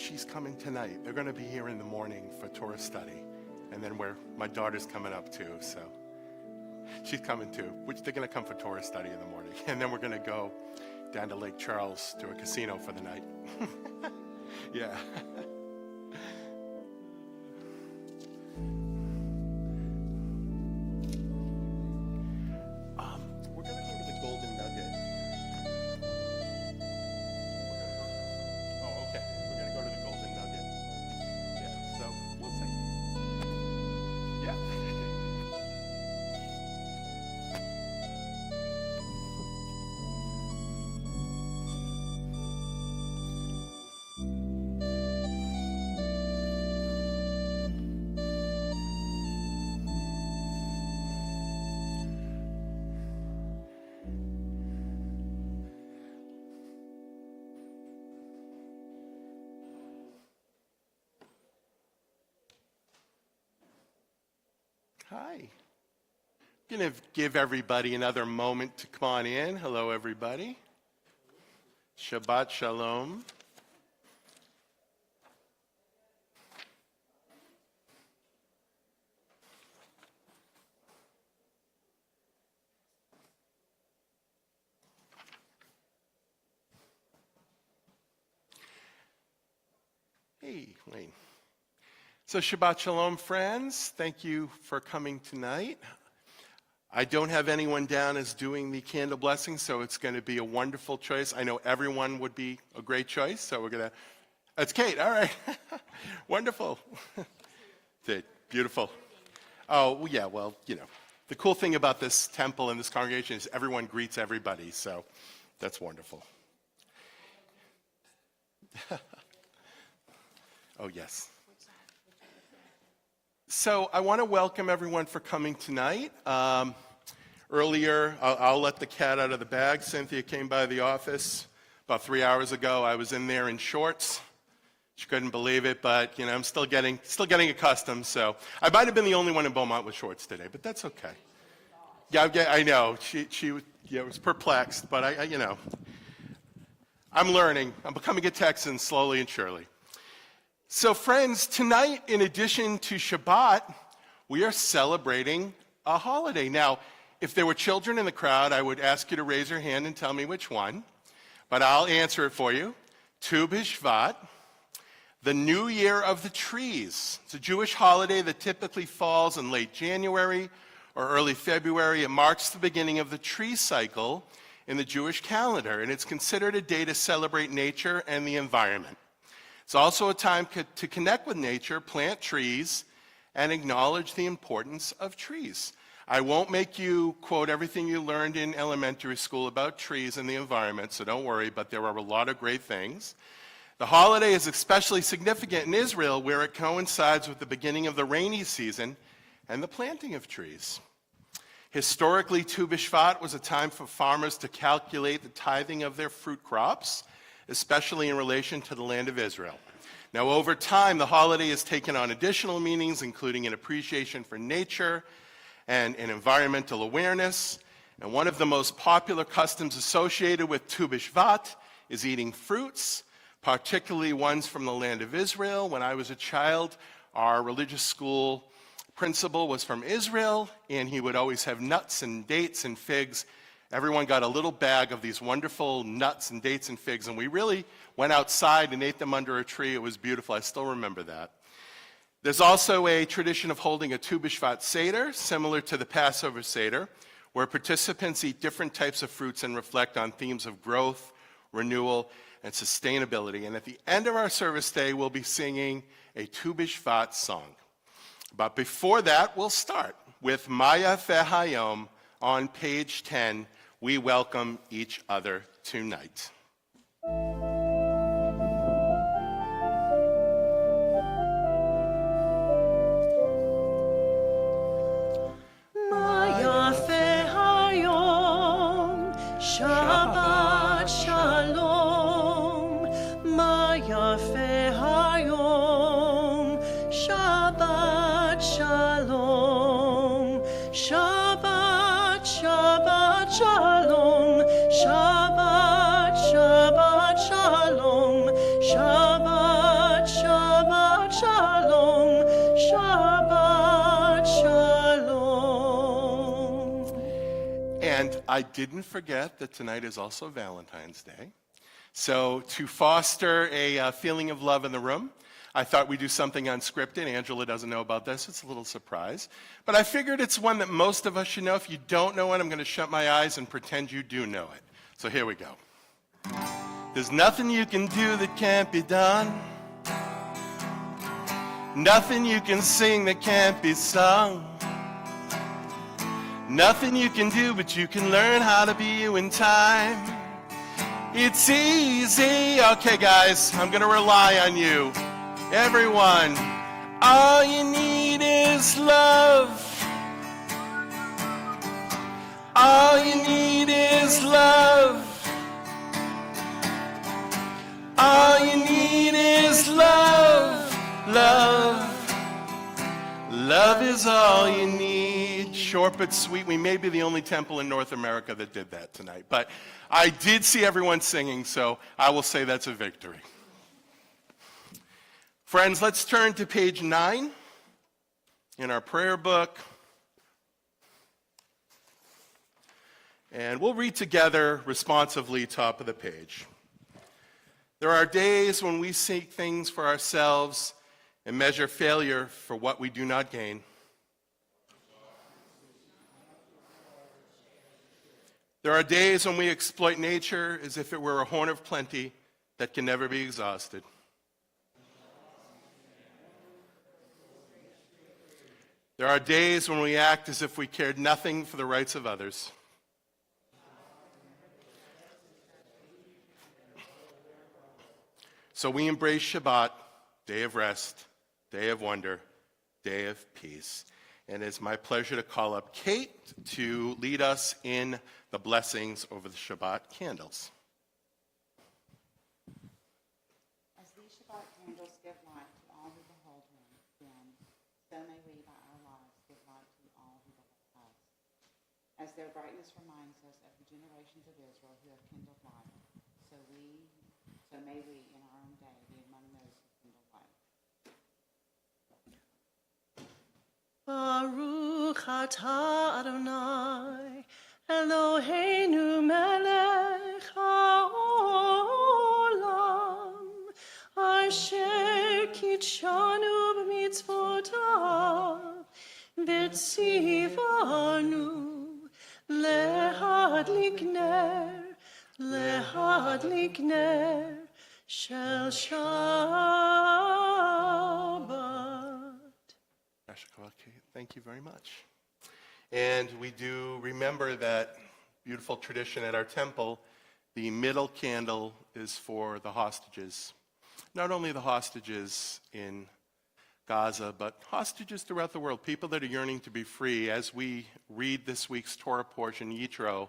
she's coming tonight. They're going to be here in the morning for Torah study. And then my daughter's coming up too, so she's coming too. They're going to come for Torah study in the morning. And then we're going to go down to Lake Charles to a casino for the night. Yeah. We're going to go to the Golden Nugget. Oh, okay. We're going to go to the Golden Nugget. Yeah, so we'll see. Yeah. Hi. I'm going to give everybody another moment to come on in. Hello, everybody. Shabbat Shalom. Hey, Wayne. So Shabbat Shalom, friends. Thank you for coming tonight. I don't have anyone down as doing the candle blessing, so it's going to be a wonderful choice. I know everyone would be a great choice, so we're going to... That's Kate, all right. Wonderful. Beautiful. Oh, yeah, well, the cool thing about this temple and this congregation is everyone greets everybody, so that's wonderful. Oh, yes. So I want to welcome everyone for coming tonight. Earlier, I'll let the cat out of the bag. Cynthia came by the office about 3 hours ago. I was in there in shorts. She couldn't believe it, but I'm still getting accustomed. So I might have been the only one in Beaumont with shorts today, but that's okay. Yeah, I know. She was perplexed, but I'm learning. I'm becoming a Texan slowly and surely. So friends, tonight, in addition to Shabbat, we are celebrating a holiday. Now, if there were children in the crowd, I would ask you to raise your hand and tell me which one, but I'll answer it for you. Tu B'Shvat, the New Year of the Trees. It's a Jewish holiday that typically falls in late January or early February. It marks the beginning of the tree cycle in the Jewish calendar, and it's considered a day to celebrate nature and the environment. It's also a time to connect with nature, plant trees, and acknowledge the importance of trees. I won't make you quote everything you learned in elementary school about trees and the environment, so don't worry, but there are a lot of great things. The holiday is especially significant in Israel, where it coincides with the beginning of the rainy season and the planting of trees. Historically, Tu B'Shvat was a time for farmers to calculate the tithing of their fruit crops, especially in relation to the land of Israel. Now, over time, the holiday has taken on additional meanings, including an appreciation for nature and an environmental awareness. And one of the most popular customs associated with Tu B'Shvat is eating fruits, particularly ones from the land of Israel. When I was a child, our religious school principal was from Israel, and he would always have nuts and dates and figs. Everyone got a little bag of these wonderful nuts and dates and figs, and we really went outside and ate them under a tree. It was beautiful. I still remember that. There's also a tradition of holding a Tu B'Shvat Seder, similar to the Passover Seder, where participants eat different types of fruits and reflect on themes of growth, renewal, and sustainability. And at the end of our service day, we'll be singing a Tu B'Shvat song. But before that, we'll start with Maya Fehayom on page 10. We welcome each other tonight. Shabbat Shalom, Maya Fehayom, Shabbat Shalom, Shabbat, Shabbat Shalom, Shabbat, Shabbat Shalom, Shabbat I didn't forget that tonight is also Valentine's Day. So to foster a feeling of love in the room, I thought we'd do something unscripted. Angela doesn't know about this. It's a little surprise. But I figured it's one that most of us should know. If you don't know it, I'm going to shut my eyes and pretend you do know it. So here we go. There's nothing you can do that can't be done. Nothing you can sing that can't be sung. Nothing you can do, but you can learn how to be you in time. It's easy. Okay, guys, I'm going to rely on you. Everyone, all you need is love. All you need is love. All you need is love. Love. Love is all you need. Short but sweet. We may be the only temple in North America that did that tonight. But I did see everyone singing, so I will say that's a victory. Friends, let's turn to page 9 in our prayer book. And we'll read together responsively, top of the page. There are days when we seek things for ourselves and measure failure for what we do not gain. There are days when we exploit nature as if it were a horn of plenty that can never be exhausted. There are days when we act as if we cared nothing for the rights of others. So we embrace Shabbat, day of rest, day of wonder, day of peace. And it's my pleasure to call up Kate to lead us in the blessings over the Shabbat candles. As these Shabbat candles give light to all who behold him, then, so may we by our lives give light to all who behold us. As their brightness reminds us of the generations of Israel who have kindled light, so may we in our own day be among those who kindle light. Baruch atah Adonai, Eloheinu melech haolam, asher kitshanu b'mitzvotav, v'tzivanu lehadlik ner shel Shabbat. Thank you very much. And we do remember that beautiful tradition at our temple. The middle candle is for the hostages. Not only the hostages in Gaza, but hostages throughout the world, people that are yearning to be free. As we read this week's Torah portion, Yitro,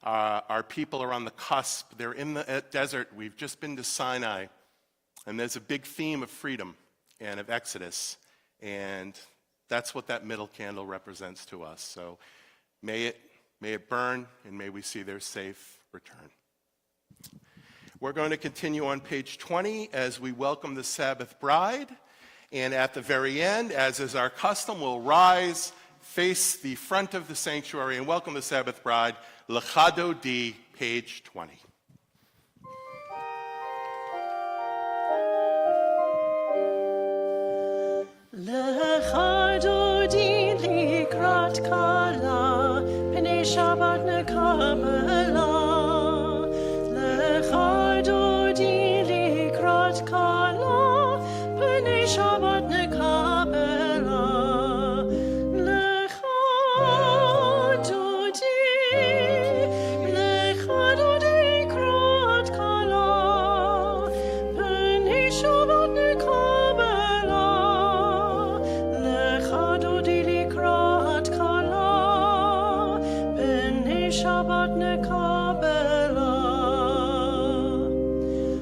our people are on the cusp. They're in the desert. We've just been to Sinai. And there's a big theme of freedom and of Exodus. And that's what that middle candle represents to us. So may it burn, and may we see their safe return. We're going to continue on page 20 as we welcome the Sabbath bride. And at the very end, as is our custom, we'll rise, face the front of the sanctuary, and welcome the Sabbath bride, Lechado D, page 20. Lechado di likrat kala, pnei Shabbat nekabela. Lechado di likrat kala, pnei Shabbat nekabela. Lechado di likrat kala, pnei Shabbat nekabela. Shabbat nekabela,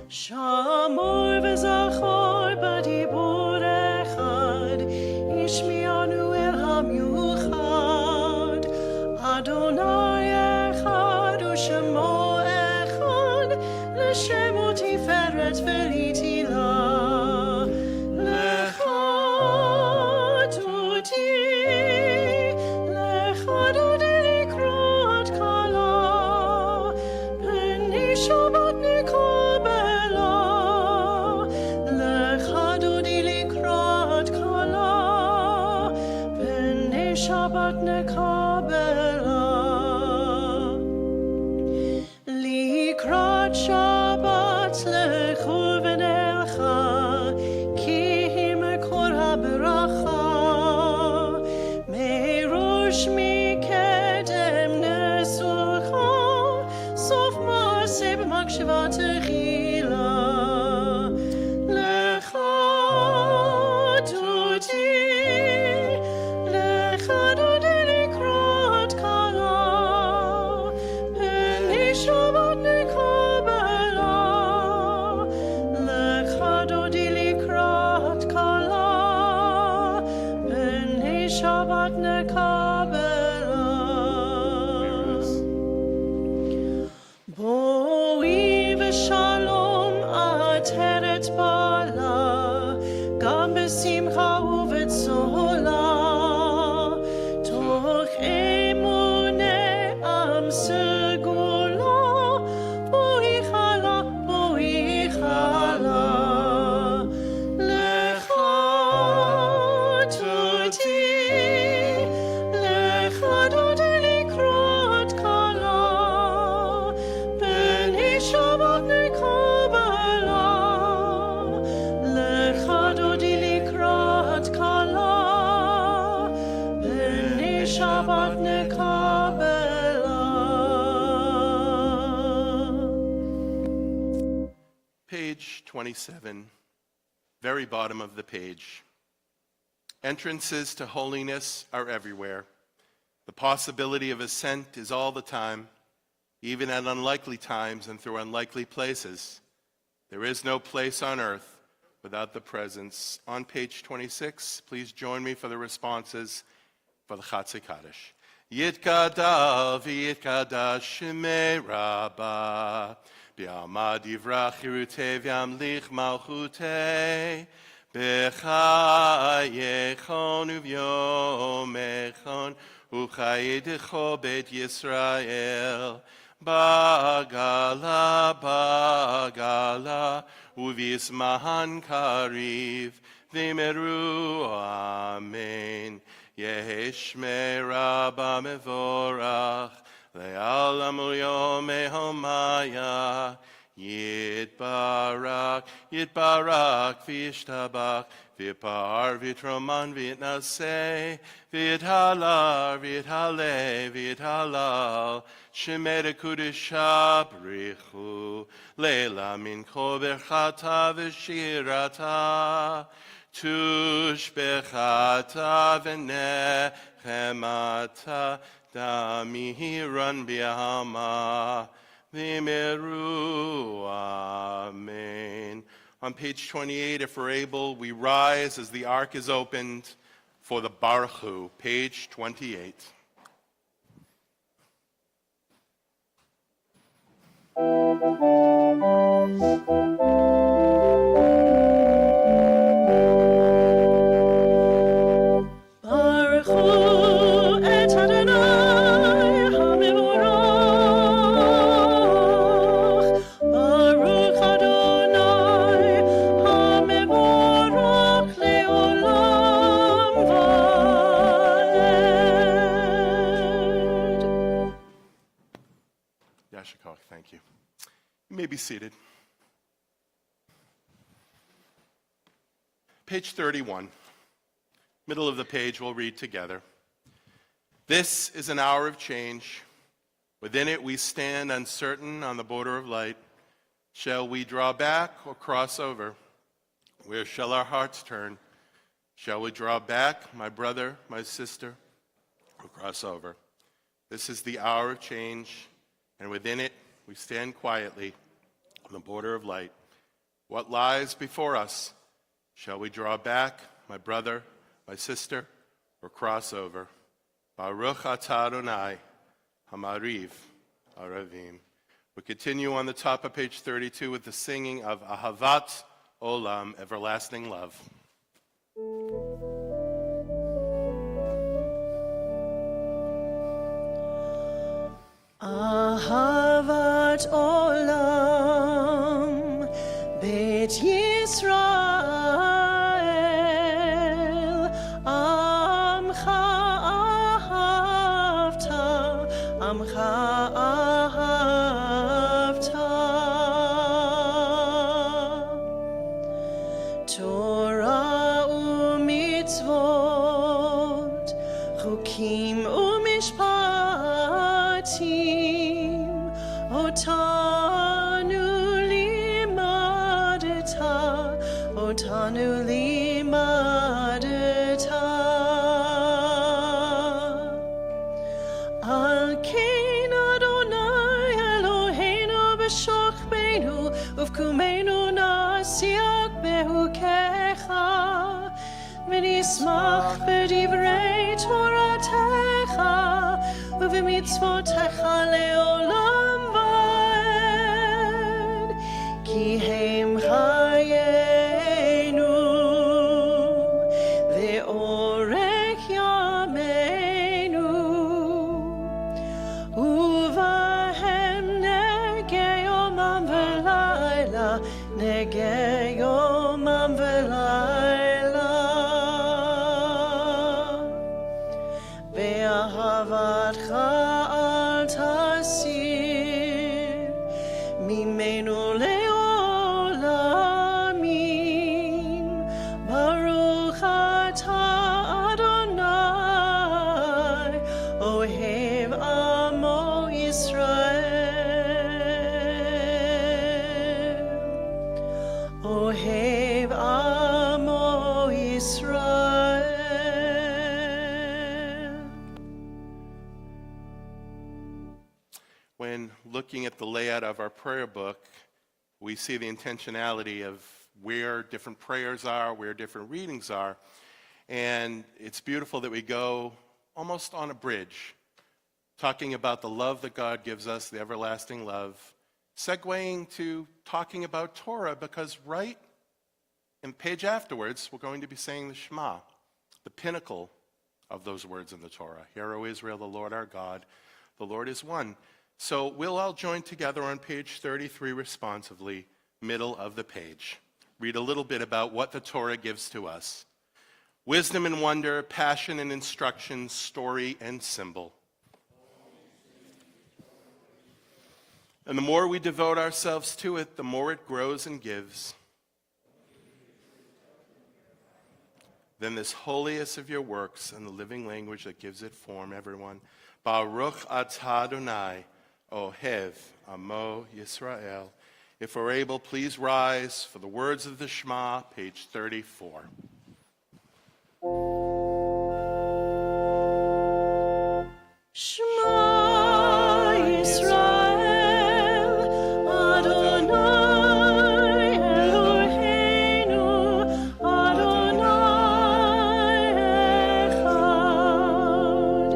shamor v'zachor b'dibur echad, ishmianu el hamiuchad, Adonai echad u'shemo echad, l'shemo tiferet v'litila. Lechad udi, lechad udi likrat kala. Shabbat lechuven elcha, ki himekor haberacha, merush mikedem nesucha, sof maaseh b'maksheva techila. Lecha duti, lecha duti likrat kala, b'nei Shabbat nekabela. Lecha duti likrat kala, b'nei Shabbat nekabela. Boi v'shalom ateret bala, gam b'simcha uvetzola, toch emune am segula, boi chala, boi chala. Lecha tuti, lecha tuti likrat kala, b'nei Shabbat nekabela. Lecha tuti likrat kala, b'nei Shabbat nekabela. Page 27, very bottom of the page. Entrances to holiness are everywhere. The possibility of ascent is all the time, even at unlikely times and through unlikely places. There is no place on earth without the presence. On page 26, please join me for the responses for the Chatzei Kaddish. Yitkadal v'yitkadash shemei Rabbah, b'yama divrach chirutei v'yamlich malchutei, b'chayechon u'vyomechon u'chayedecho bet Yisrael, bagala bagala u'vismahan kariv v'meru amen. Yehi shmei Rabbah mevorach le'alam u'yom mehomaya. Yitbarak, Yitbarak, Vishtabach, Vipar, Vitroman, Vitnaseh, Vithalar, Vithale, Vithalal, Shemeda Kudisha, Brichu, Leila Mincho Berchata Vishirata, Tush Bechata Venechemata, Damihiran Biahama. V'meru, amen. On page 28, if we're able, we rise as the ark is opened for the Baruch Hu, page 28. Baruch Hu et Adonai HaMevorach, Baruch Adonai HaMevorach le'olam va'ed. Yashikach, thank you. You may be seated. Page 31. Middle of the page, we'll read together. This is an hour of change. Within it we stand uncertain on the border of light. Shall we draw back or cross over? Where shall our hearts turn? Shall we draw back, my brother, my sister, or cross over? This is the hour of change, and within it we stand quietly on the border of light. What lies before us? Shall we draw back, my brother, my sister, or cross over? Baruch atah Adonai, Hamariv, Aravim. We continue on the top of page 32 with the singing of Ahavat Olam, everlasting love. Ahavat Olam, Bet Yisrael, Amcha ahavta, Amcha ahavta. אותנו לימדת, אותנו לימדת. על כן אדוני אלוהינו בשוכבנו ובקומנו נשיח בחוקיך, ונשמח בדברי תורתך ובמצוותיך לעולם ועד, כי הם חיינו ואורך ימינו, ובהם נגע יומם ולילה, נגע יומם ולילה. ואהבתך אל תסיר ממנו לעולמים. ברוך אתה אדוני אוהב עמו ישראל, אוהב עמו ישראל. When looking at the layout of our prayer book, we see the intentionality of where different prayers are, where different readings are. And it's beautiful that we go almost on a bridge, talking about the love that God gives us, the everlasting love, segueing to talking about Torah, because right in the page afterwards, we're going to be saying the Shema, the pinnacle of those words in the Torah. Hear, O Israel, the Lord our God, the Lord is one. So we'll all join together on page 33 responsively, middle of the page. Read a little bit about what the Torah gives to us. Wisdom and wonder, passion and instruction, story and symbol. And the more we devote ourselves to it, the more it grows and gives. Then this holiest of your works and the living language that gives it form, everyone. Baruch atah Adonai, Ohev Amo Yisrael. If we're able, please rise for the words of the Shema, page 34. Shema Yisrael, Adonai Eloheinu, Adonai Echad.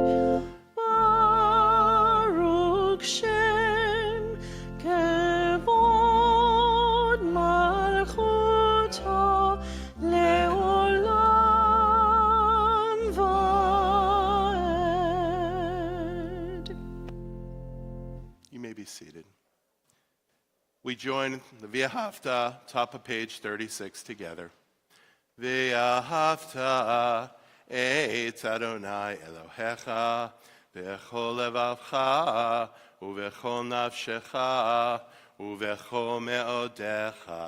Baruch Shem Kevod Malchuto Leolam Vaed. You may be seated. We join the V'ahavta, top of page 36 together. V'ahavta et Adonai Elohecha b'chol levavcha u'b'chol nafshecha u'b'chol me'odecha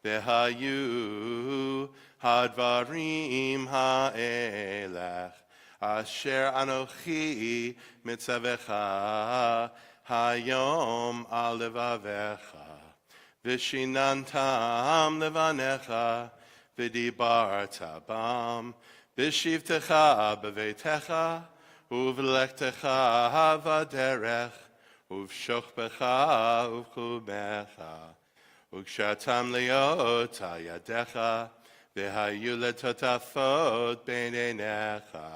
v'hayu hadvarim ha'elech asher anochi mitzavecha hayom al levavecha v'shinantam levanecha v'dibarta bam v'shivtecha b'veitecha uv'lechtecha v'derech uv'shochbecha uv'chubecha u'kshatam leot ayadecha v'hayu letotafot b'neinecha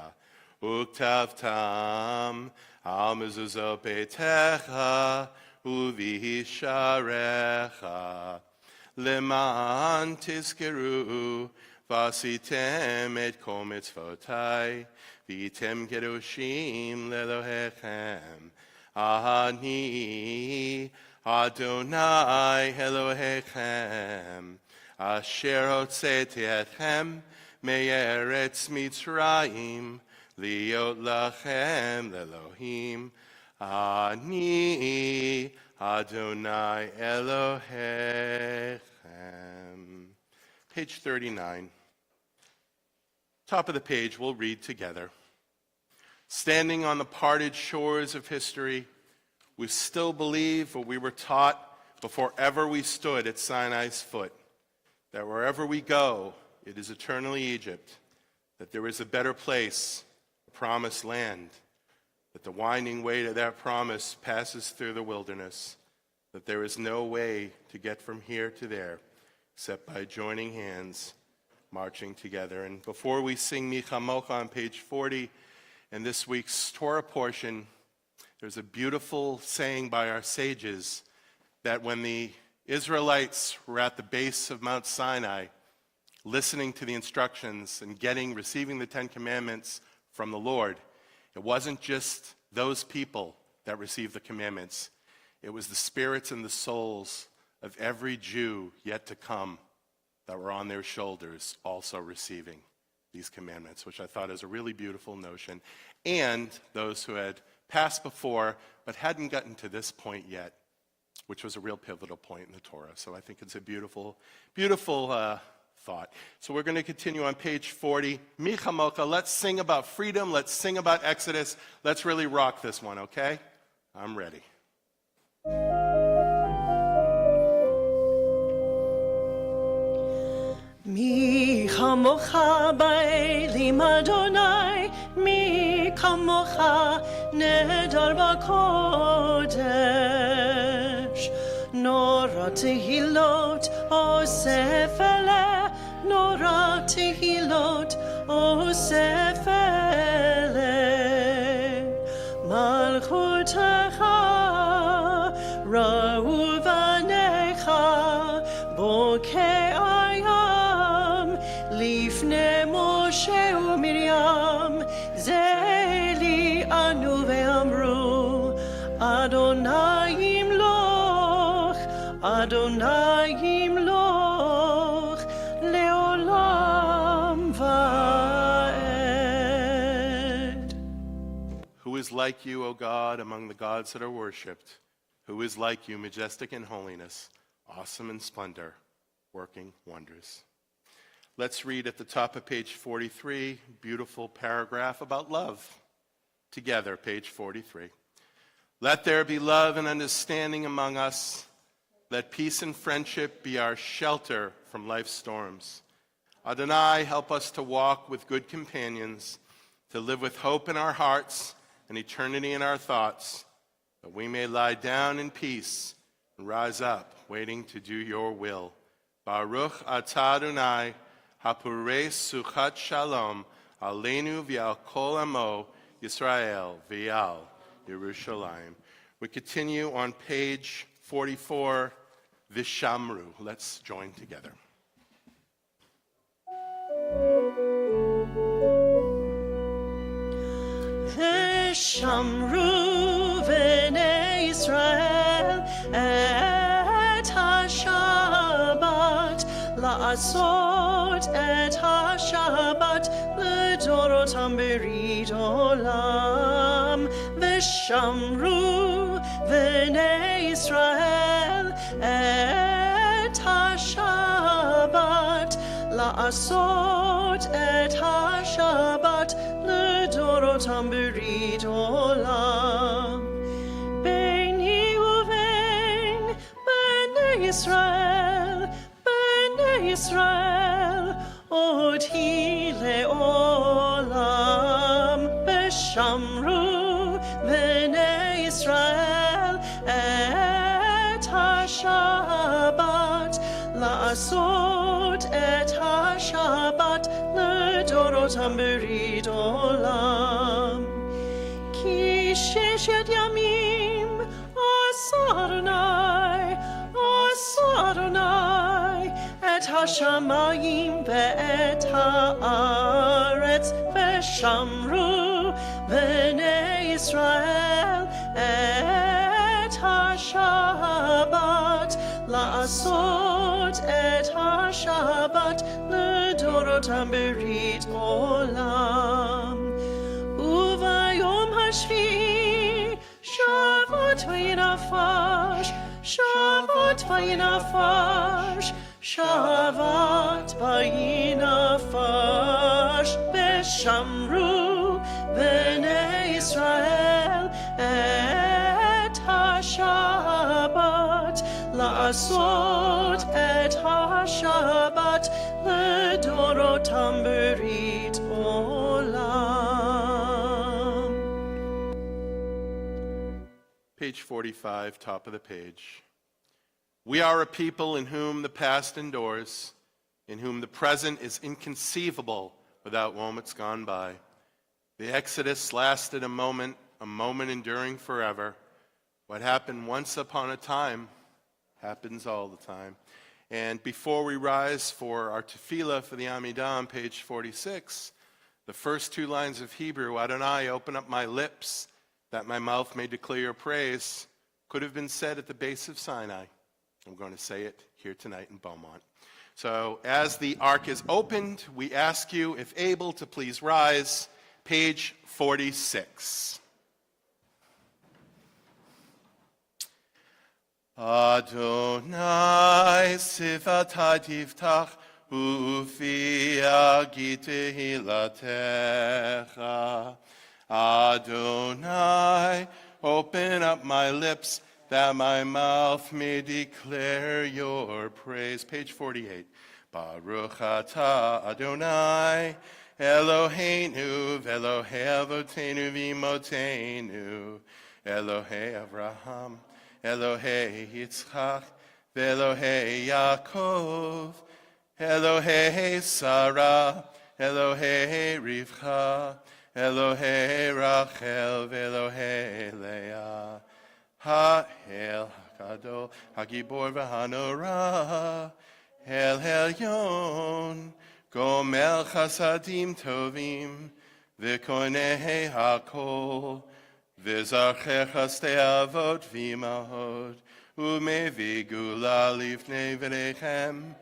u'ktavtam al mezuzot beitecha u'v'hisharecha leman tizkeru v'asitem et kol mitzvotai v'item kedoshim lelohechem ani Adonai Elohechem asher hotzeti etchem me'eretz Mitzrayim liot lachem lelohim ani Adonai Elohechem. Page 39. Top of the page, we'll read together. Standing on the parted shores of history, We still believe what we were taught before ever we stood at Sinai's foot, that wherever we go, it is eternally Egypt, that there is a better place, a promised land, that the winding way to that promise passes through the wilderness, that there is no way to get from here to there except by joining hands, marching together. And before we sing Mi Chamocha on page 40 in this week's Torah portion, there's a beautiful saying by our sages that when the Israelites were at the base of Mount Sinai, listening to the instructions and receiving the Ten Commandments from the Lord, it wasn't just those people that received the commandments. It was the spirits and the souls of every Jew yet to come that were on their shoulders also receiving these commandments, which I thought is a really beautiful notion. And those who had passed before but hadn't gotten to this point yet, which was a real pivotal point in the Torah. So I think it's a beautiful, beautiful thought. So we're going to continue on page 40. Mi Chamocha, let's sing about freedom. Let's sing about Exodus. Let's really rock this one, okay? I'm ready. Mi chamocha ba'elim Adonai, mi kamocha nedar b'kodesh. Nora tehilot osef eleh, nora tehilot osef eleh. Malchutecha ra'u v'necha bokeh לפני משה ומרים זלי ענו ואמרו אדוני ימלוך אדוני ימלוך לעולם ועד. Who is like you, O God, among the gods that are worshipped? Who is like you, majestic in holiness, awesome in splendor, working wonders? Let's read at the top of page 43, beautiful paragraph about love. Together, page 43. Let there be love and understanding among us. Let peace and friendship be our shelter from life's storms. Adonai, help us to walk with good companions, to live with hope in our hearts and eternity in our thoughts, that we may lie down in peace and rise up, waiting to do your will. Baruch atah Adonai, Hapurei Suchat Shalom, Aleinu v'al kol amo Yisrael v'al Yerushalayim. We continue on page 44, Vishamru. Let's join together. Vishamru v'nei Yisrael et ha-Shabbat la'asot et ha-Shabbat l'dorotam berit olam. Vishamru v'nei Yisrael et ha-Shabbat la'asot et ha-Shabbat l'dorotam berit olam. Beini uvein b'nei Yisrael Israel, oti le'olam, b'shamru v'nei Israel, et ha-Shabbat, la'asot et ha-Shabbat, l'dorotam berit olam. Ki sheshet yamim, Adonai, et ha-shamayim ve'et ha'aretz v'shamru v'nei Yisrael et ha-Shabbat la'asot et ha-Shabbat l'dorotam berit olam. Uvayom hashvi Shabbat v'yinafash Shabbat v'yinafash Shabbat v'yinafash B'shamru v'nei Yisrael et לעשות את השבת לדורותם ברית עולם. Page 45, top of the page. We are a people in whom the past endures, in whom the present is inconceivable without moments gone by. The Exodus lasted a moment enduring forever. What happened once upon a time happens all the time. And before we rise for our tefillah for the Amidah on page 46, the first two lines of Hebrew, Adonai, open up my lips that my mouth may declare your praise, could have been said at the base of Sinai. I'm going to say it here tonight in Beaumont. So as the ark is opened, we ask you, if able, to please rise. Page 46. Adonai sifatai tiftach ufi agite hilatecha. Adonai, open up my lips that my mouth may declare your praise. Page 48. Baruch atah Adonai, Eloheinu v'Elohei avotenu v'imotenu, Elohei Avraham, Elohei Yitzchak, v'Elohei Yaakov, Elohei Sarah, Elohei Rivcha, Elohei Rachel, v'Elohei Leah. Ha'el HaGadol, HaGibor v'Hanora, El Elyon, Gomel Chasadim Tovim, V'Konei HaKol, V'Zarchei Chastei Avot V'Imahot, U'Mevi Gula Lifnei V'Rechem,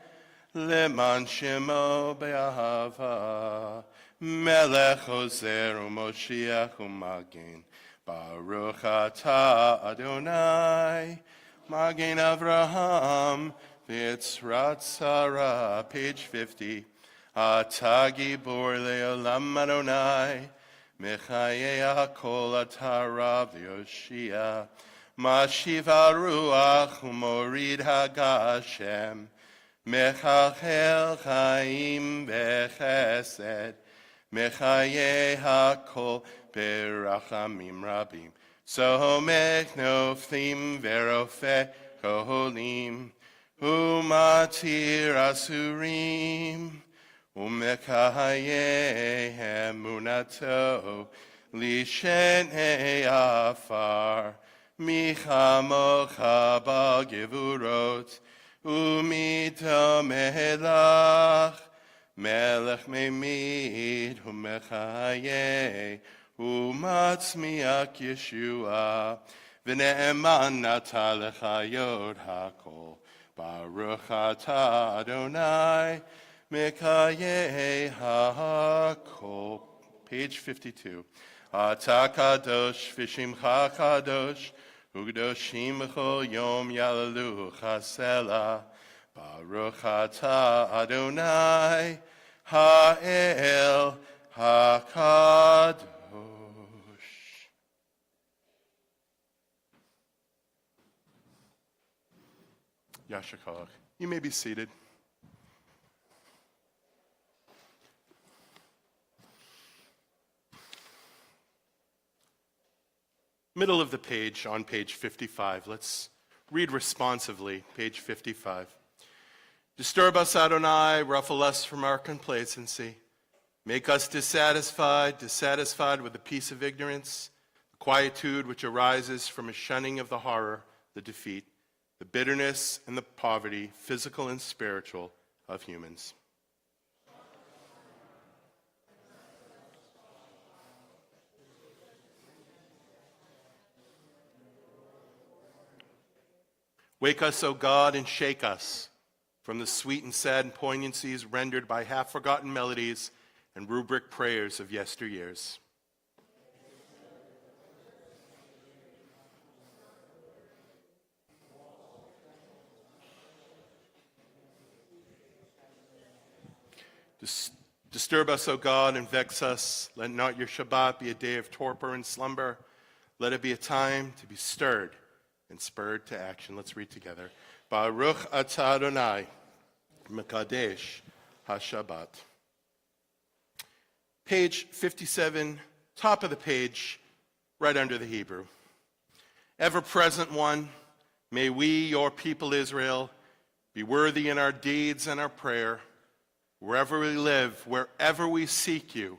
Leman Shemo Be'ahava, Melech Ozer U'Moshiach U'Magen, Baruch atah Adonai, Magen Avraham, V'Yitzrat Sarah, page 50. Atah Gibor Le'olam Adonai, Mechayei HaKol atah Rav Yoshia, Mashiv HaRuach U'Morid HaGashem, Mechachel Chaim V'Chesed, Mechayei HaKol Berachamim Rabim, Somech Noflim Verofeh Koholim, Umatir Asurim, Umekayeh Emunato, Lishenei Afar, Michamocha Bagevurot, Umita Melach, Melech Memid, Umechayeh, Umatzmiak Yeshua, V'ne'eman nata lecha yod hakol, Baruch atah Adonai, Mekayeh hakol. Page 52. Atah kadosh v'shimcha kadosh, U'kedoshim b'chol yom yalalu chasela, Baruch atah Adonai, Ha'el HaKadosh. Yashakach. You may be seated. Middle of the page, on page 55. Let's read responsively, page 55. Disturb us, Adonai, ruffle us from our complacency. Make us dissatisfied with the peace of ignorance, the quietude which arises from a shunning of the horror, the defeat, the bitterness and the poverty, physical and spiritual, of humans. Wake us, O God, and shake us from the sweet and sad poignancies rendered by half-forgotten melodies and rubric prayers of yesteryears. Disturb us, O God, and vex us. Let not your Shabbat be a day of torpor and slumber. Let it be a time to be stirred and spurred to action. Let's read together. Baruch atah Adonai, Mekadesh HaShabbat. Page 57, top of the page, right under the Hebrew. Ever-present one, may we, your people Israel, be worthy in our deeds and our prayer, wherever we live, wherever we seek you,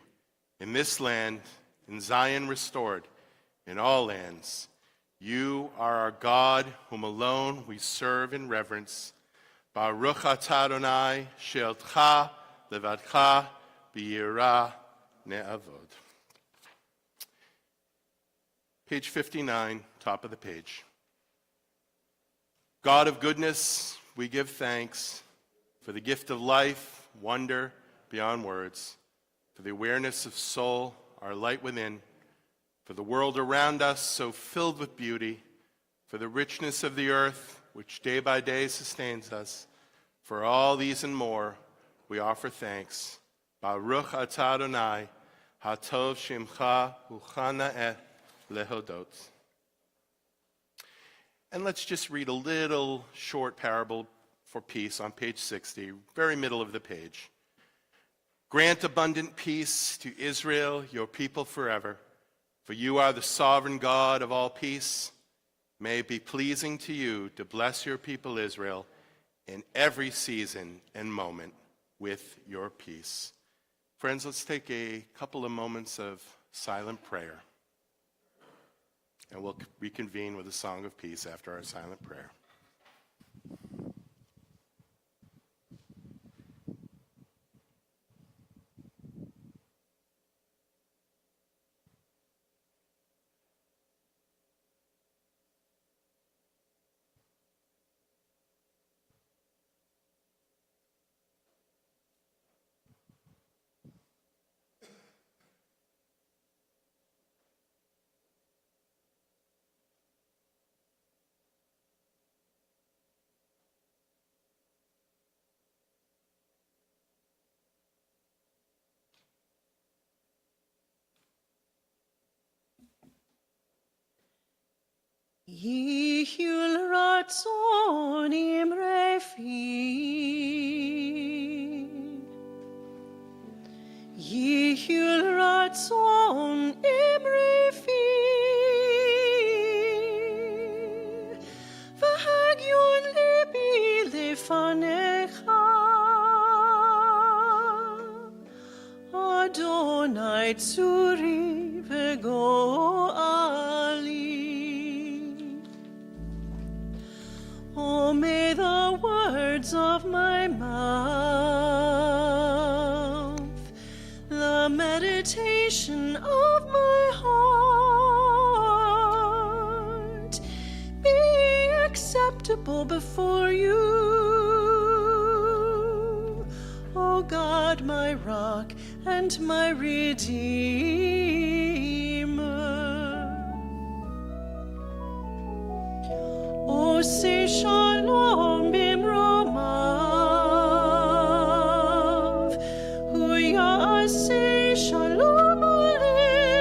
in this land, in Zion restored, in all lands. You are our God, whom alone we serve in reverence. Baruch atah Adonai, she'elcha levadcha b'yirah ne'avod. Page 59, top of the page. God of goodness, we give thanks for the gift of life, wonder beyond words, for the awareness of soul, our light within, for the world around us so filled with beauty, for the richness of the earth which day by day sustains us. For all these and more, we offer thanks. Baruch atah Adonai, hatov shemcha uchana'eh lehodot. And let's just read a little short parable for peace on page 60, very middle of the page. Grant abundant peace to Israel, your people forever, for you are the sovereign God of all peace. May it be pleasing to you to bless your people Israel in every season and moment with your peace. Friends, let's take a couple of moments of silent prayer, and we'll reconvene with a song of peace after our silent prayer. Yihul ratzon imrefi, Yihul ratzon imrefi, V'hagyun libi lefanecha, Adonai tzuri v'go'ali. Oh, may the words of my mouth, the meditation of my heart, be acceptable before you, O God, my rock and my redeemer. Oh, say shalom bimromav, hu ya'aseh shalom aleinu,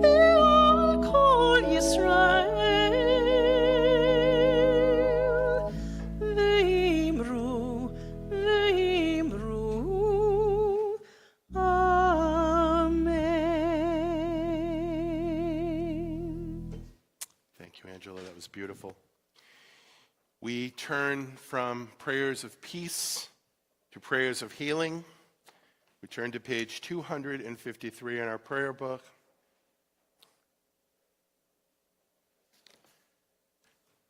ve'al kol Yisrael, ve'imru, amen. Thank you, Angela. That was beautiful. We turn from prayers of peace to prayers of healing. We turn to page 253 in our prayer book.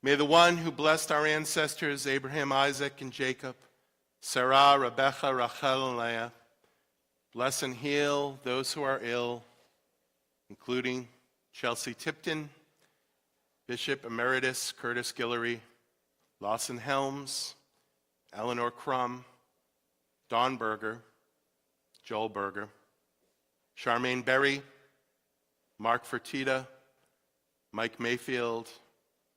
May the one who blessed our ancestors, Abraham, Isaac, and Jacob, Sarah, Rebekah, Rachel, and Leah, bless and heal those who are ill, including Chelsea Tipton, Bishop Emeritus Curtis Guillory, Lawson Helms, Eleanor Crum, Don Berger, Joel Berger, Charmaine Berry, Mark Fertitta, Mike Mayfield,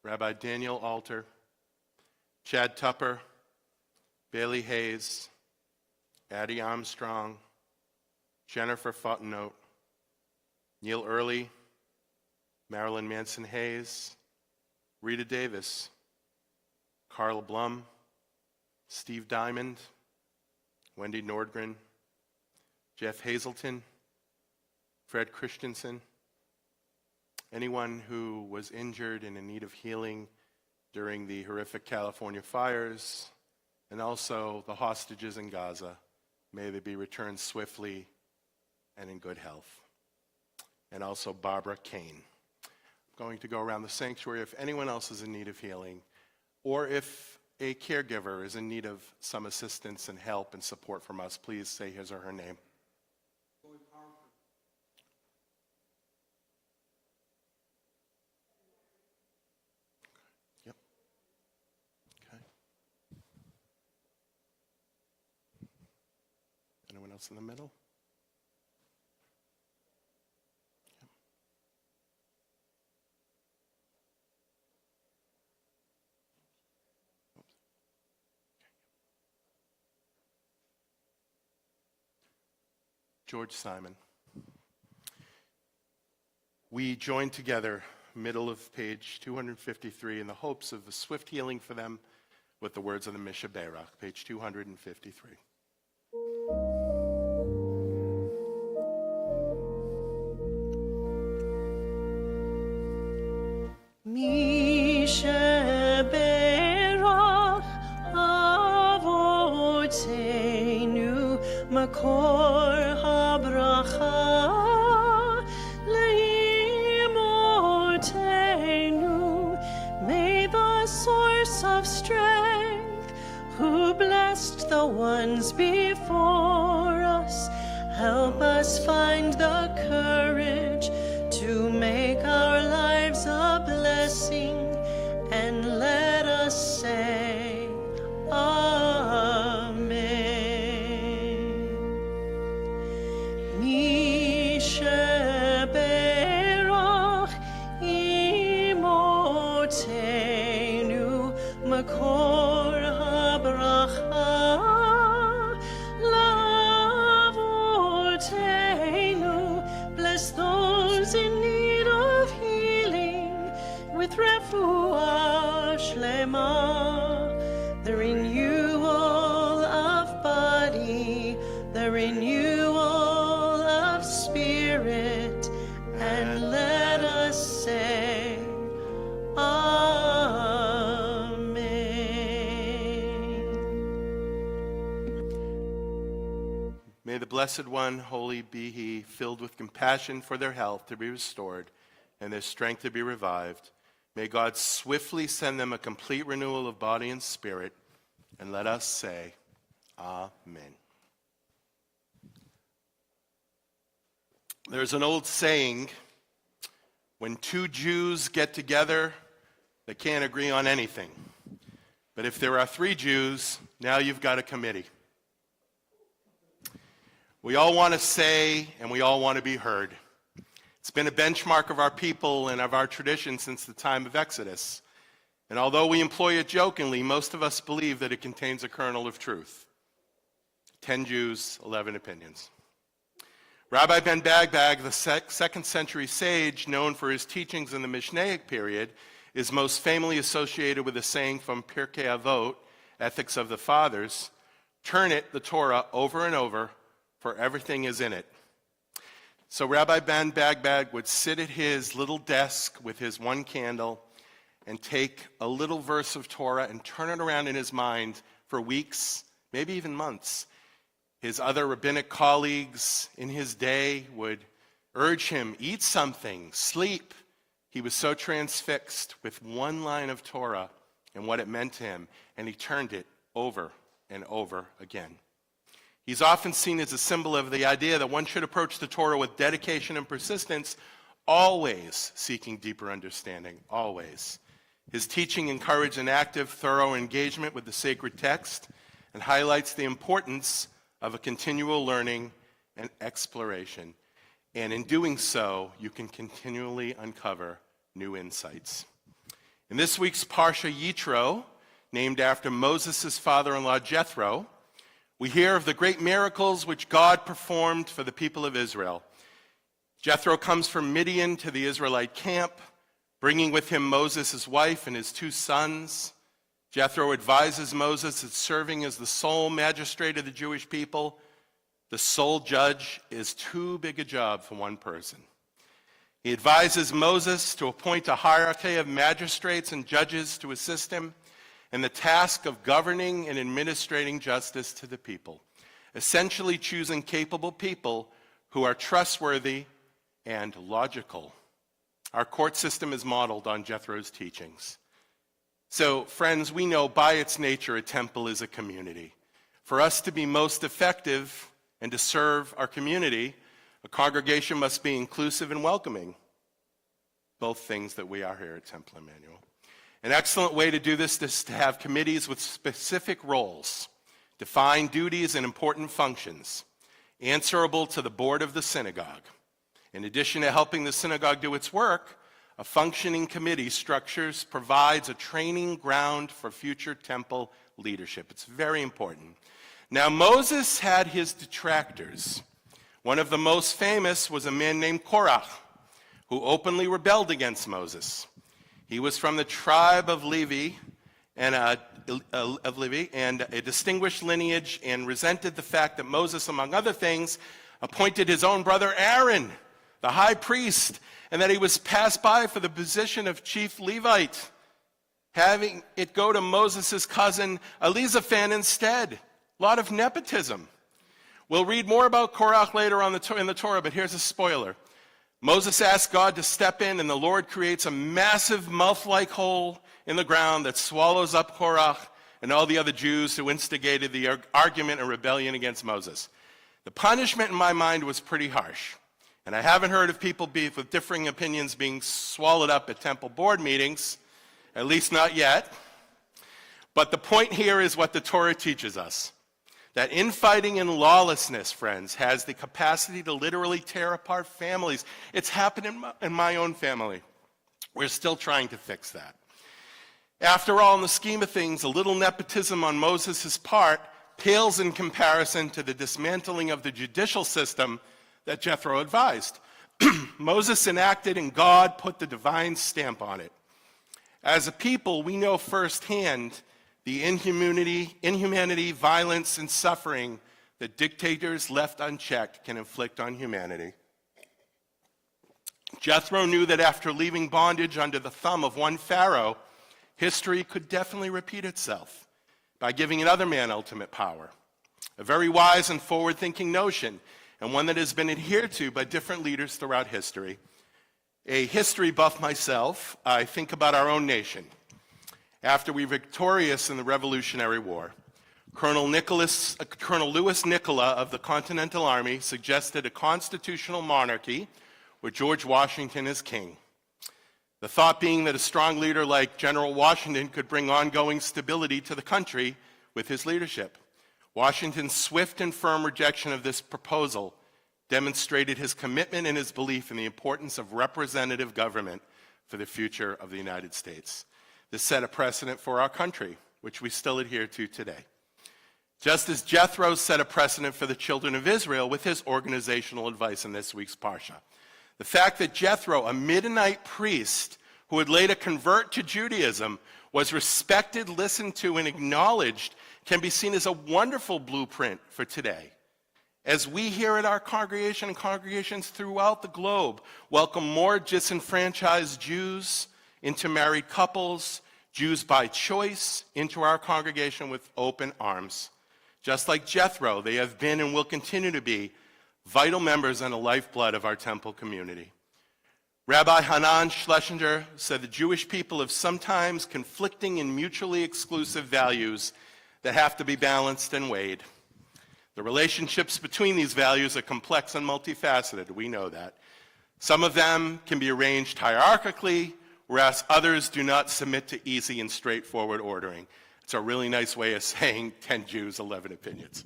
Rabbi Daniel Alter, Chad Tupper, Bailey Hayes, Addie Armstrong, Jennifer Fontenote, Neil Early, Marilyn Manson Hayes, Rita Davis, Carla Blum, Steve Diamond, Wendy Nordgren, Jeff Hazelton, Fred Christensen, anyone who was injured and in need of healing during the horrific California fires, and also the hostages in Gaza. May they be returned swiftly and in good health. And also Barbara Kane. I'm going to go around the sanctuary if anyone else is in need of healing, or if a caregiver is in need of some assistance and help and support from us, please say his or her name. Yep. Okay. Anyone else in the middle? George Simon. We join together, middle of page 253, in the hopes of a swift healing for them with the words of the Misha Berach, page 253. Misha Berach Avotenu Makor Habracha Leimotenu. May the source of strength, who blessed the ones before us, help us find the courage to make our lives a blessing, and let us say Amen. Misha Berach Imotenu Makor Habracha Lavotenu. Bless those in need of healing with refuah shlema, the renewal of body, the renewal of spirit, and let us say Amen. May the Blessed One, holy be he, filled with compassion for their health to be restored and their strength to be revived. May God swiftly send them a complete renewal of body and spirit, and let us say, Amen. There's an old saying, when two Jews get together, they can't agree on anything. But if there are three Jews, now you've got a committee. We all want to say, and we all want to be heard. It's been a benchmark of our people and of our tradition since the time of Exodus. And although we employ it jokingly, most of us believe that it contains a kernel of truth. 10 Jews, 11 opinions. Rabbi Ben Bagbag, the second century sage known for his teachings in the Mishnaic period, is most famously associated with a saying from Pirkei Avot, Ethics of the Fathers, turn it, the Torah, over and over, for everything is in it. So Rabbi Ben Bagbag would sit at his little desk with his one candle and take a little verse of Torah and turn it around in his mind for weeks, maybe even months. His other rabbinic colleagues in his day would urge him, eat something, sleep. He was so transfixed with one line of Torah and what it meant to him, and he turned it over and over again. He's often seen as a symbol of the idea that one should approach the Torah with dedication and persistence, always seeking deeper understanding, always. His teaching encouraged an active, thorough engagement with the sacred text and highlights the importance of a continual learning and exploration. And in doing so, you can continually uncover new insights. In this week's Parsha Yitro, named after Moses' father-in-law Jethro, we hear of the great miracles which God performed for the people of Israel. Jethro comes from Midian to the Israelite camp, bringing with him Moses, his wife, and his 2 sons. Jethro advises Moses that serving as the sole magistrate of the Jewish people, the sole judge, is too big a job for one person. He advises Moses to appoint a hierarchy of magistrates and judges to assist him in the task of governing and administrating justice to the people, essentially choosing capable people who are trustworthy and logical. Our court system is modeled on Jethro's teachings. So, friends, we know by its nature a temple is a community. For us to be most effective and to serve our community, a congregation must be inclusive and welcoming. Both things that we are here at Temple Emanuel. An excellent way to do this is to have committees with specific roles, defined duties and important functions, answerable to the board of the synagogue. In addition to helping the synagogue do its work, a functioning committee provides a training ground for future temple leadership. It's very important. Now, Moses had his detractors. One of the most famous was a man named Korach, who openly rebelled against Moses. He was from the tribe of Levi and a distinguished lineage, and resented the fact that Moses, among other things, appointed his own brother Aaron, the high priest, and that he was passed by for the position of chief Levite, having it go to Moses' cousin Elizaphan instead. A lot of nepotism. We'll read more about Korach later on in the Torah, but here's a spoiler. Moses asks God to step in, and the Lord creates a massive mouth-like hole in the ground that swallows up Korach and all the other Jews who instigated the argument and rebellion against Moses. The punishment in my mind was pretty harsh. And I haven't heard of people with differing opinions being swallowed up at temple board meetings, at least not yet. But the point here is what the Torah teaches us, that infighting and lawlessness, friends, has the capacity to literally tear apart families. It's happened in my own family. We're still trying to fix that. After all, in the scheme of things, a little nepotism on Moses' part pales in comparison to the dismantling of the judicial system that Jethro advised. Moses enacted and God put the divine stamp on it. As a people, we know firsthand the inhumanity, violence, and suffering that dictators left unchecked can inflict on humanity. Jethro knew that after leaving bondage under the thumb of one Pharaoh, history could definitely repeat itself by giving another man ultimate power. A very wise and forward-thinking notion, and one that has been adhered to by different leaders throughout history. A history buff myself, I think about our own nation. After we were victorious in the Revolutionary War, Colonel Louis Nicola of the Continental Army suggested a constitutional monarchy with George Washington as king. The thought being that a strong leader like General Washington could bring ongoing stability to the country with his leadership. Washington's swift and firm rejection of this proposal demonstrated his commitment and his belief in the importance of representative government for the future of the United States. This set a precedent for our country, which we still adhere to today. Just as Jethro set a precedent for the children of Israel with his organizational advice in this week's Parsha. The fact that Jethro, a Midianite priest who would later convert to Judaism, was respected, listened to, and acknowledged can be seen as a wonderful blueprint for today. As we here at our congregation and congregations throughout the globe welcome more disenfranchised Jews into married couples, Jews by choice into our congregation with open arms. Just like Jethro, they have been and will continue to be vital members and a lifeblood of our temple community. Rabbi Hanan Schlesinger said the Jewish people have sometimes conflicting and mutually exclusive values that have to be balanced and weighed. The relationships between these values are complex and multifaceted. We know that. Some of them can be arranged hierarchically, whereas others do not submit to easy and straightforward ordering. It's a really nice way of saying 10 Jews, 11 opinions.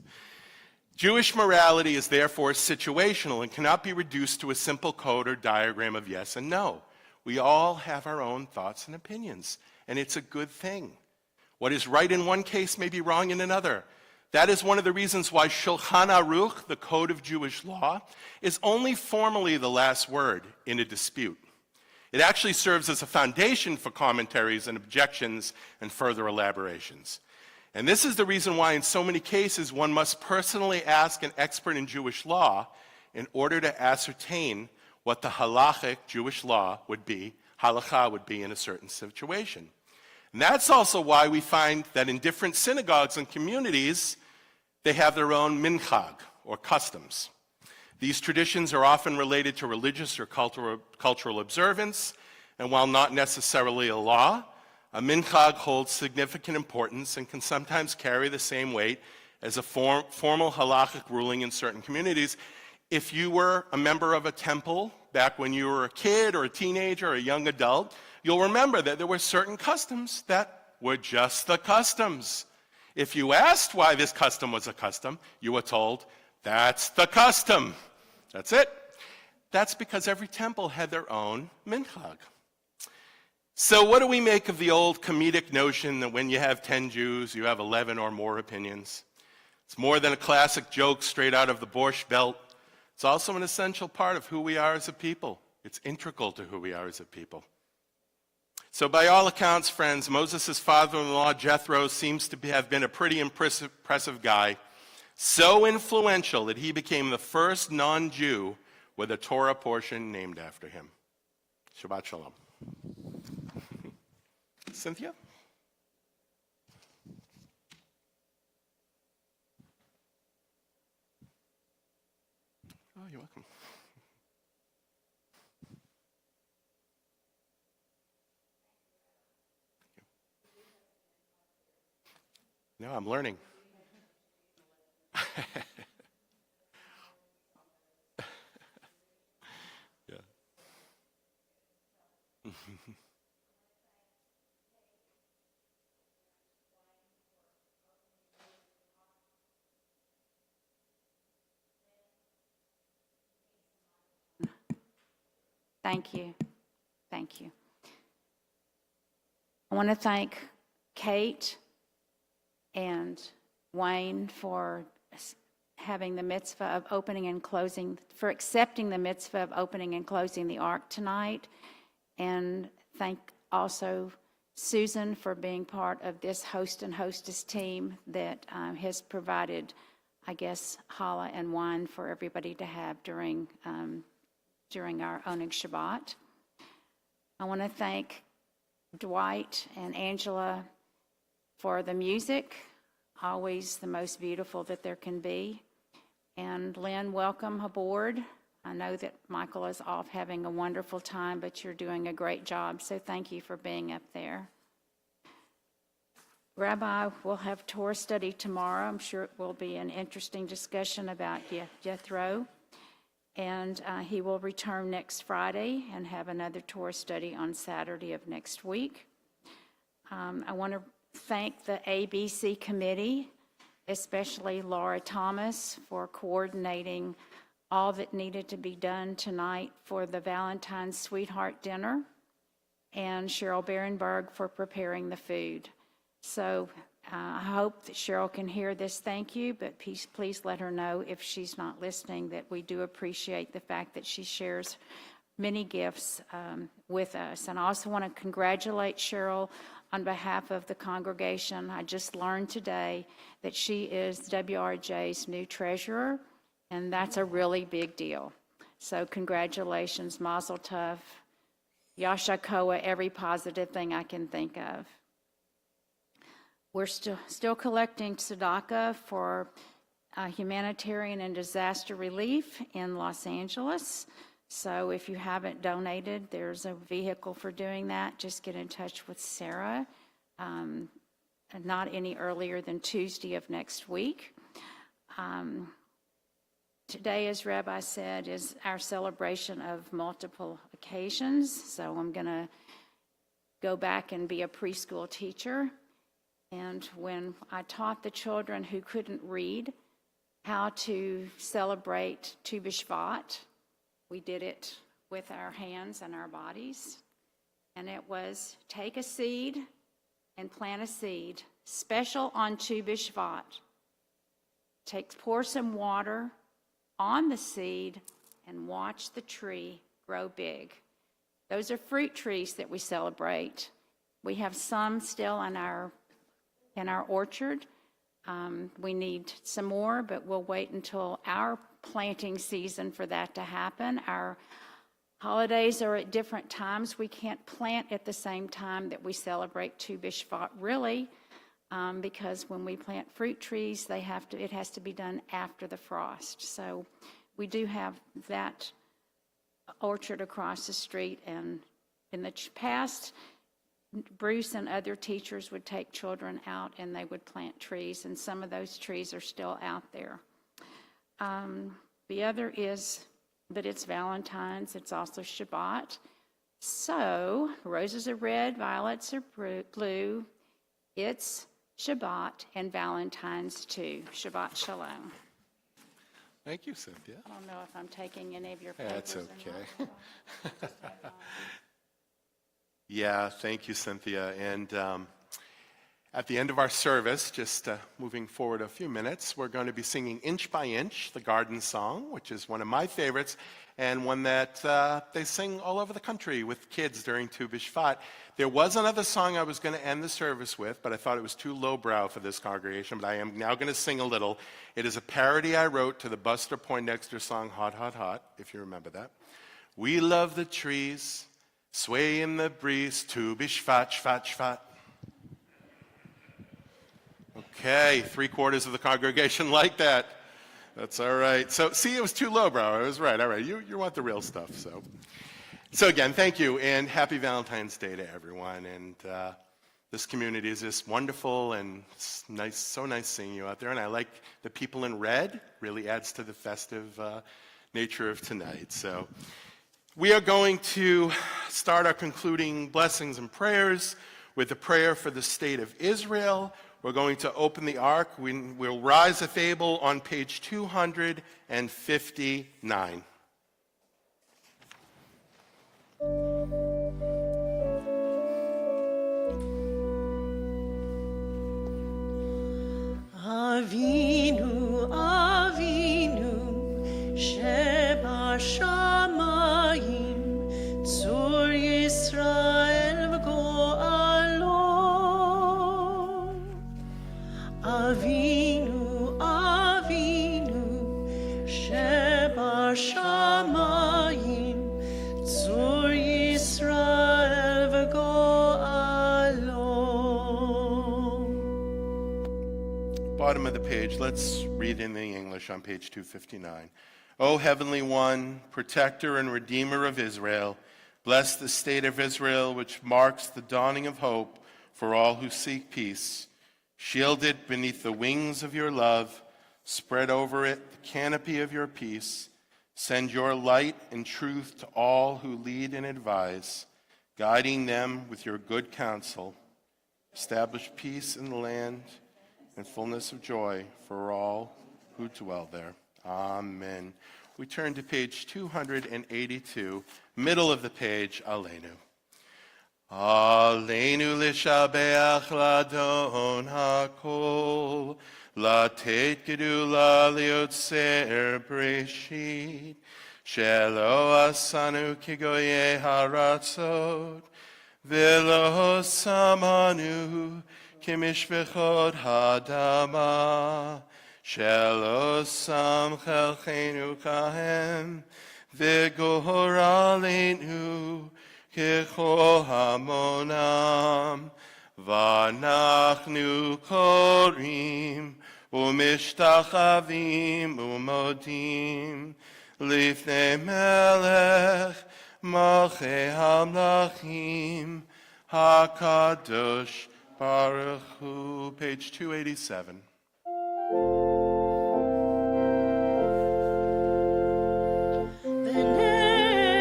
Jewish morality is therefore situational and cannot be reduced to a simple code or diagram of yes and no. We all have our own thoughts and opinions, and it's a good thing. What is right in one case may be wrong in another. That is one of the reasons why Shulchan Aruch, the Code of Jewish Law, is only formally the last word in a dispute. It actually serves as a foundation for commentaries and objections and further elaborations. And this is the reason why in so many cases one must personally ask an expert in Jewish law in order to ascertain what the halachic Jewish law would be, halakha would be in a certain situation. And that's also why we find that in different synagogues and communities, they have their own minchag, or customs. These traditions are often related to religious or cultural observance, and while not necessarily a law, a minchag holds significant importance and can sometimes carry the same weight as a formal halachic ruling in certain communities. If you were a member of a temple back when you were a kid or a teenager or a young adult, you'll remember that there were certain customs that were just the customs. If you asked why this custom was a custom, you were told, that's the custom. That's it. That's because every temple had their own minchag. So what do we make of the old comedic notion that when you have 10 Jews, you have 11 or more opinions? It's more than a classic joke straight out of the Borscht Belt. It's also an essential part of who we are as a people. It's integral to who we are as a people. So by all accounts, friends, Moses' father-in-law, Jethro, seems to have been a pretty impressive guy, so influential that he became the first non-Jew with a Torah portion named after him. Shabbat Shalom. Cynthia? Oh, you're welcome. No, I'm learning. Yeah. Thank you. Thank you. I want to thank Kate and Wayne for having the mitzvah of opening and closing, for accepting the mitzvah of opening and closing the Ark tonight. And thank also Susan for being part of this host and hostess team that has provided, I guess, challah and wine for everybody to have during our Oneg Shabbat. I want to thank Dwight and Angela for the music, always the most beautiful that there can be. And Lynn, welcome aboard. I know that Michael is off having a wonderful time, but you're doing a great job, so thank you for being up there. Rabbi will have Torah study tomorrow. I'm sure it will be an interesting discussion about Jethro. And he will return next Friday and have another Torah study on Saturday of next week. I want to thank the ABC committee, especially Laura Thomas, for coordinating all that needed to be done tonight for the Valentine's Sweetheart Dinner, and Cheryl Berenberg for preparing the food. So I hope that Cheryl can hear this thank you, but please let her know if she's not listening that we do appreciate the fact that she shares many gifts with us. And I also want to congratulate Cheryl on behalf of the congregation. I just learned today that she is WRJ's new treasurer, and that's a really big deal. So congratulations, Mazel Tov, Yasha Koa, every positive thing I can think of. We're still collecting tzedakah for humanitarian and disaster relief in Los Angeles. So if you haven't donated, there's a vehicle for doing that. Just get in touch with Sarah, not any earlier than Tuesday of next week. Today, as Rabbi said, is our celebration of multiple occasions. So I'm going to go back and be a preschool teacher. And when I taught the children who couldn't read how to celebrate Tu B'Shvat, we did it with our hands and our bodies. And it was take a seed and plant a seed, special on Tu B'Shvat. pour some water on the seed and watch the tree grow big. Those are fruit trees that we celebrate. We have some still in our orchard. We need some more, but we'll wait until our planting season for that to happen. Our holidays are at different times. We can't plant at the same time that we celebrate Tu B'Shvat, really, because when we plant fruit trees, it has to be done after the frost. So we do have that orchard across the street, and in the past, Bruce and other teachers would take children out and they would plant trees, and some of those trees are still out there. The other is that it's Valentine's, it's also Shabbat. So, roses are red, violets are blue. It's Shabbat and Valentine's too. Shabbat Shalom. Thank you, Cynthia. I don't know if I'm taking any of your papers That's or okay. not. Yeah, thank you, Cynthia. And at the end of our service, just moving forward a few minutes, we're going to be singing Inch by Inch, the Garden Song, which is one of my favorites, and one that they sing all over the country with kids during Tu B'Shvat. There was another song I was going to end the service with, but I thought it was too lowbrow for this congregation, but I am now going to sing a little. It is a parody I wrote to the Buster Poindexter song, Hot, Hot, Hot, if you remember that. We love the trees, sway in the breeze, Tu B'Shvat, Shvat, Shvat. Okay, 3/4 of the congregation like that. That's all right. So, see, it was too lowbrow. I was right. All right, you want the real stuff. So again, thank you, and happy Valentine's Day to everyone. And this community is just wonderful, and it's nice, so nice seeing you out there. And I like the people in red. Really adds to the festive nature of tonight. So we are going to start our concluding blessings and prayers with a prayer for the state of Israel. We're going to open the ark. We'll rise a fable on page 259. Avinu, Avinu, Shebashamayim, Tzur Yisrael v'go'alo. Avinu, Avinu, Shebashamayim, Tzur Yisrael v'go'alo. Bottom of the page, let's read in the English on page 259. O Heavenly One, protector and redeemer of Israel, bless the state of Israel, which marks the dawning of hope for all who seek peace. Shield it beneath the wings of your love. Spread over it the canopy of your peace. Send your light and truth to all who lead and advise, guiding them with your good counsel. Establish peace in the land and fullness of joy for all who dwell there. Amen. We turn to page 282, middle of the page, Aleinu. Aleinu l'shabeach l'adon hakol, latet gedula liotzer breshit, shelo asanu kigoye haratzot, velo samanu kimishbechot hadama, shelo sam chelchenu kahem, v'goralenu kechol hamonam, v'anachnu korim, u'mishtachavim u'modim, lifnei melech, malchei hamlachim, hakadosh baruch hu. Page 287.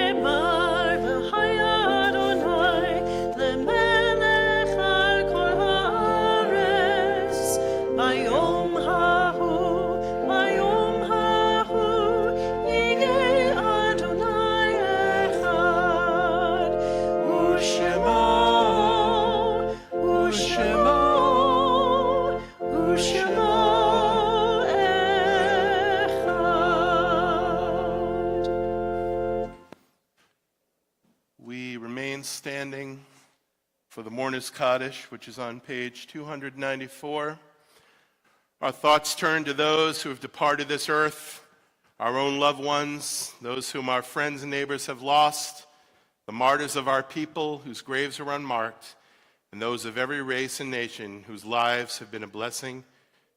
ונאמר והיה אדוני למלך על כל הארץ ביום ההוא יהיה אדוני אחד ושמו for the Mourner's Kaddish, which is on page 294. Our thoughts turn to those who have departed this earth, our own loved ones, those whom our friends and neighbors have lost, the martyrs of our people whose graves are unmarked, and those of every race and nation whose lives have been a blessing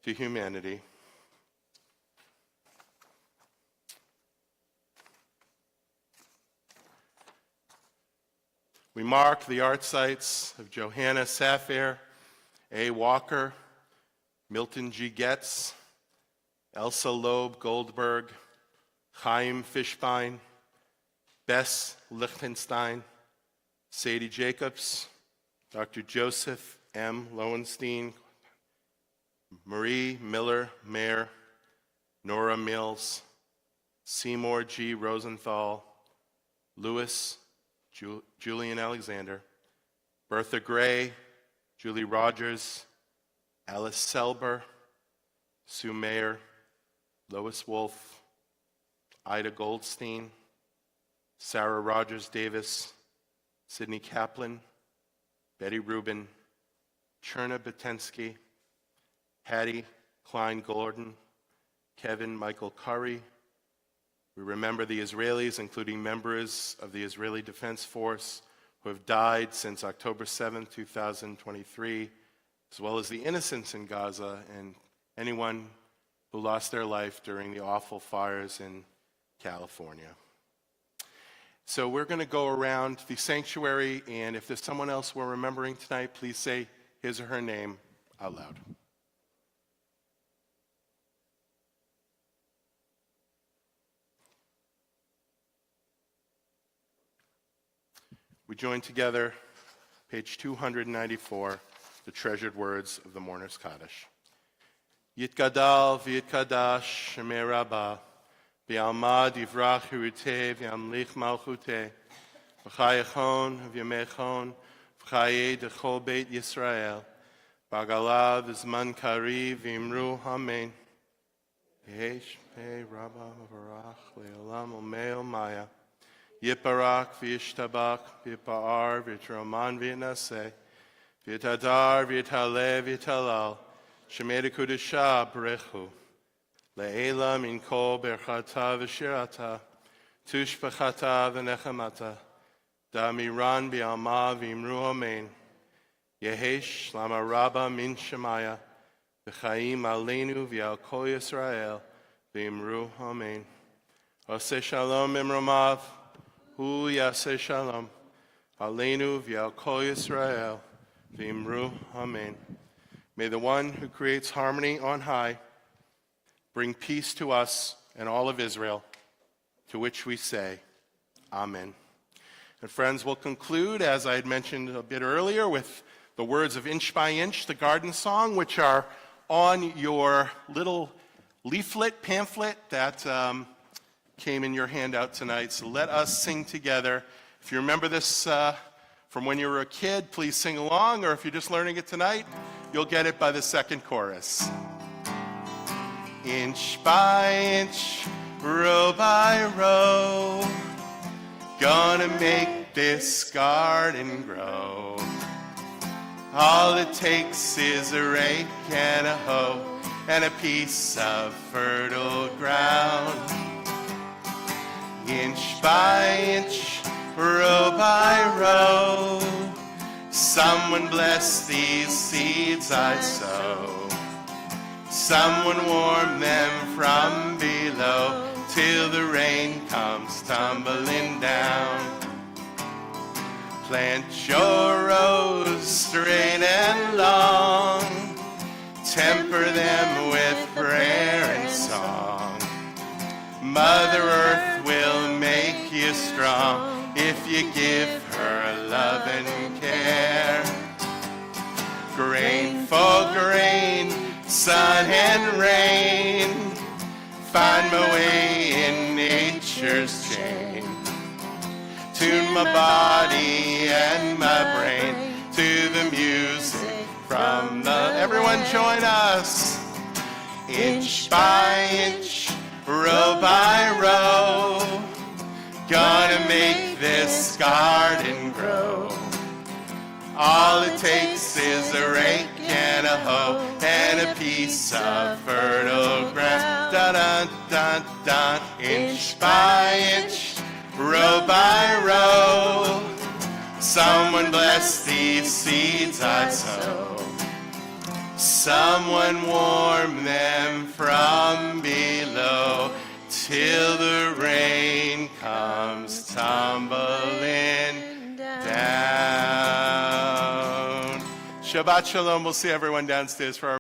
to humanity. We mark the art sites of Johanna Safir, A. Walker, Milton G. Getz, Elsa Loeb Goldberg, Chaim Fishbein, Bess Lichtenstein, Sadie Jacobs, Dr. Joseph M. Lowenstein, Marie Miller Mayer, Nora Mills, Seymour G. Rosenthal, Louis Julian Alexander, Bertha Gray, Julie Rogers, Alice Selber, Sue Mayer, Lois Wolfe, Ida Goldstein, Sarah Rogers Davis, Sidney Kaplan, Betty Rubin, Cherna Batensky, Hattie Klein Gordon, Kevin Michael Curry. We remember the Israelis, including members of the Israeli Defense Force who have died since October 7, 2023, as well as the innocents in Gaza and anyone who lost their life during the awful fires in California. So we're going to go around the sanctuary, and if there's someone else we're remembering tonight, please say his or her name out loud. We join together, page 294, the treasured words of the Mourner's Kaddish. Yitgadal v'yitkadash shemei Rabbah, v'yalma divrach hiruteh v'yamlich malchuteh, v'chayachon v'yamechon, v'chayeh dechol beit Yisrael, b'agala v'zman kari v'imru amen. Yesh pei Rabbah v'varach le'olam omei omaya. Yiparak v'yishtabak v'yipa'ar v'yitraman v'yinaseh v'yitadar v'yitale v'yitalal shemei dekudesha b'rechu le'ela min kol berchata v'shirata tushbachata v'nechamata da'miran b'alma v'imru amen yehesh lama rabba min shemaya v'chaim aleinu v'al kol Yisrael v'imru amen. Oseh shalom imromav Hu Yaseh Shalom, Aleinu v'al Kol Yisrael, v'imru Amen. May the one who creates harmony on high bring peace to us and all of Israel, to which we say, Amen. And friends, we'll conclude, as I had mentioned a bit earlier, with the words of Inch by Inch, the garden song, which are on your little leaflet, pamphlet that came in your handout tonight. So let us sing together. If you remember this from when you were a kid, please sing along, or if you're just learning it tonight, you'll get it by the second chorus. Inch by inch, row by row, gonna make this garden grow. All it takes is a rake and a hoe and a piece of fertile ground. Inch by inch, row by row, someone bless these seeds I sow. Someone warm them from below till the rain comes tumbling down. Plant your rows straight and long, temper them with prayer and song. Mother Earth will make you strong if you give her love and care. Grain for grain, sun and rain, find my way in nature's chain. Tune my body and my brain to the music from the... Everyone join us. Inch by inch, row by row, gonna make this garden grow. All it takes is a rake and a hoe and a piece of fertile ground. Dun dun dun dun, inch by inch, row by row. Someone bless these seeds I sow. Someone warm them from below till the rain comes tumbling down. Shabbat shalom. We'll see everyone downstairs for our